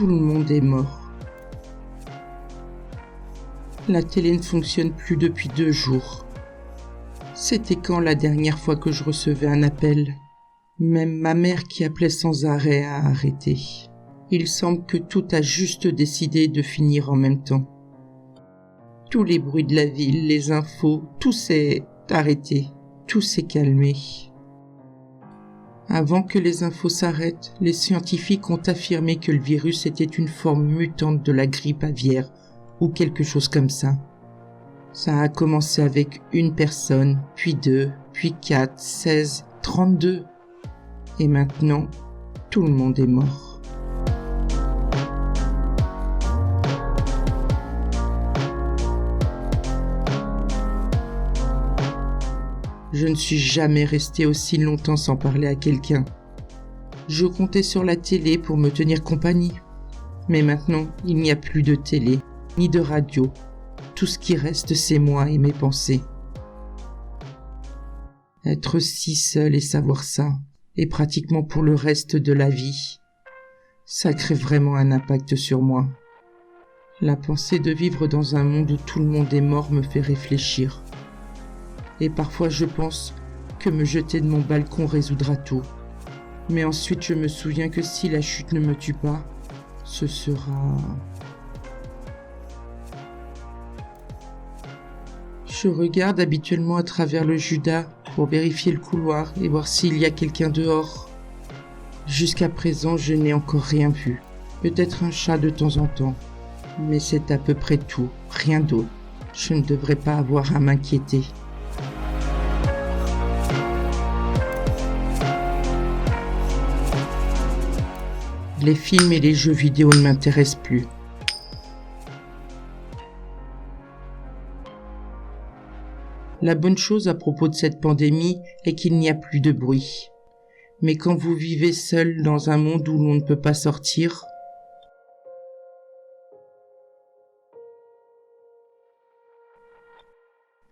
Tout le monde est mort. La télé ne fonctionne plus depuis 2 jours. C'était quand la dernière fois que je recevais un appel? Même ma mère qui appelait sans arrêt a arrêté. Il semble que tout a juste décidé de finir en même temps. Tous les bruits de la ville, les infos, tout s'est arrêté, tout s'est calmé. Avant que les infos s'arrêtent, les scientifiques ont affirmé que le virus était une forme mutante de la grippe aviaire ou quelque chose comme ça. Ça a commencé avec 1 personne, puis 2, puis 4, 16, 32. Et maintenant, tout le monde est mort. Je ne suis jamais resté aussi longtemps sans parler à quelqu'un. Je comptais sur la télé pour me tenir compagnie. Mais maintenant, il n'y a plus de télé, ni de radio. Tout ce qui reste, c'est moi et mes pensées. Être si seul et savoir ça, et pratiquement pour le reste de la vie, ça crée vraiment un impact sur moi. La pensée de vivre dans un monde où tout le monde est mort me fait réfléchir. Et parfois je pense que me jeter de mon balcon résoudra tout. Mais ensuite je me souviens que si la chute ne me tue pas, ce sera... Je regarde habituellement à travers le Judas pour vérifier le couloir et voir s'il y a quelqu'un dehors. Jusqu'à présent, je n'ai encore rien vu. Peut-être un chat de temps en temps. Mais c'est à peu près tout, rien d'autre. Je ne devrais pas avoir à m'inquiéter. Les films et les jeux vidéo ne m'intéressent plus. La bonne chose à propos de cette pandémie est qu'il n'y a plus de bruit. Mais quand vous vivez seul dans un monde où l'on ne peut pas sortir,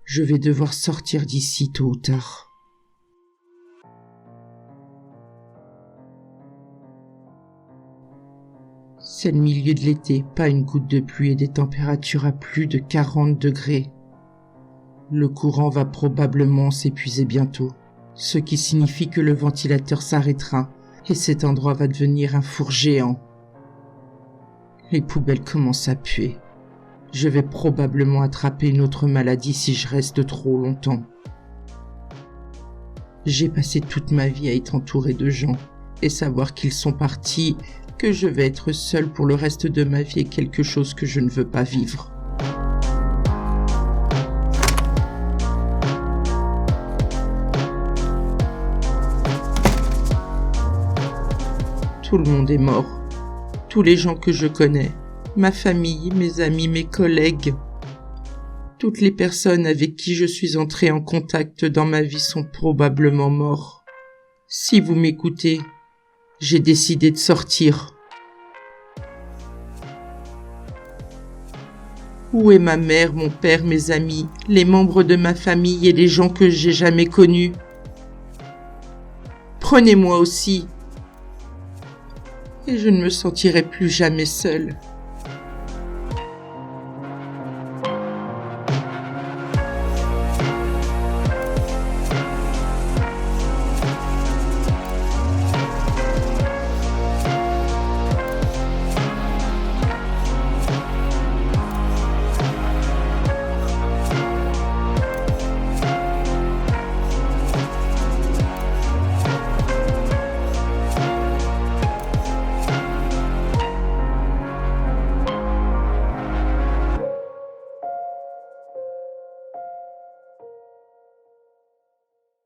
je vais devoir sortir d'ici tôt ou tard. C'est le milieu de l'été, pas une goutte de pluie et des températures à plus de 40 degrés. Le courant va probablement s'épuiser bientôt, ce qui signifie que le ventilateur s'arrêtera et cet endroit va devenir un four géant. Les poubelles commencent à puer. Je vais probablement attraper une autre maladie si je reste trop longtemps. J'ai passé toute ma vie à être entouré de gens et savoir qu'ils sont partis, que je vais être seul pour le reste de ma vie est quelque chose que je ne veux pas vivre. Tout le monde est mort. Tous les gens que je connais, ma famille, mes amis, mes collègues. Toutes les personnes avec qui je suis entré en contact dans ma vie sont probablement morts. Si vous m'écoutez, j'ai décidé de sortir. Où est ma mère, mon père, mes amis, les membres de ma famille et les gens que j'ai jamais connus? Prenez-moi aussi. Et je ne me sentirai plus jamais seule.